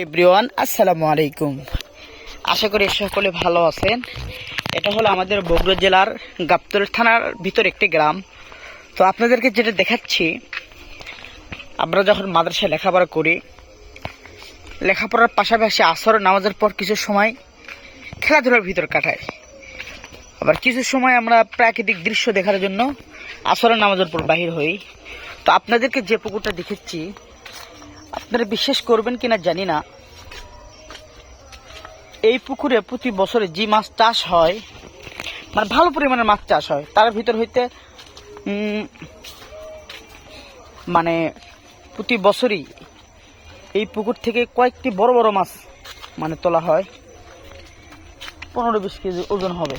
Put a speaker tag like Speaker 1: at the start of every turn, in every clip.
Speaker 1: Everyone, আসসালামু আলাইকুম। আশা করি সকলে ভালো আছেন। এটা হলো আমাদের বগুড়া জেলার গাবতলী থানার ভিতর একটি গ্রাম। তো আপনাদেরকে যেটা দেখাচ্ছি, আমরা যখন মাদ্রাসায় লেখাপড়া করি, লেখাপড়ার পাশাপাশি আসর নামাজের পর কিছু সময় খেলাধুলার ভিতর কাটাই। আবার কিছু সময় আমরা প্রাকৃতিক দৃশ্য দেখার জন্য আসরের নামাজের পর বাহির হই। তো আপনাদেরকে যে পুকুরটা দেখাচ্ছি, আপনারা বিশ্বাস করবেন কিনা জানি না, এই পুকুরে প্রতি বছরে যে মাছ চাষ হয়, মানে ভালো পরিমাণের মাছ চাষ হয়, তার ভিতর হইতে মানে প্রতি বছরই এই পুকুর থেকে কয়েকটি বড় বড় মাছ মানে তোলা হয়। 15-20 কেজি ওজন হবে।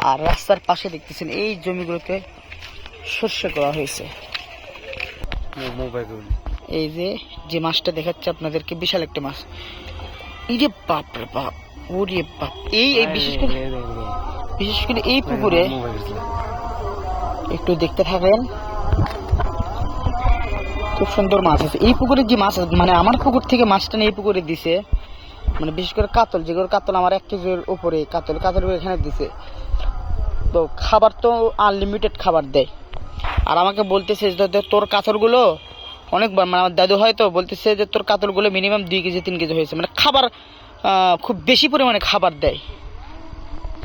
Speaker 1: আর রাস্তার পাশে দেখতেছেন এই জমিগুলোতে সর্ষে করা হয়েছে। এই যে মাছটা দেখাচ্ছে আপনাদেরকে, বিশাল একটা মাছ। ইরে বাপ রে বাপ, ওরে বাপ। এই বিশেষ করে এই পুকুরে একটু দেখতে থাকেন, খুব সুন্দর মাছ আছে এই পুকুরে। যে মাছ মানে আমার পুকুর থেকে মাছটা নিয়ে এই পুকুরে দিছে, মানে বিশেষ করে কাতল, যেগুলো কাতল আমার 1 কেজির উপরে কাতল এখানে দিছে। তো খাবার তো আনলিমিটেড খাবার দেয়। আর আমাকে বলতেছে যে তোর কাতলগুলো অনেকবার, মানে আমার দাদু হয়তো বলতেছে যে তোর কাতলগুলো মিনিমাম 2 কেজি 3 কেজি হয়েছে। মানে খাবার খুব বেশি পরিমাণে খাবার দেয়।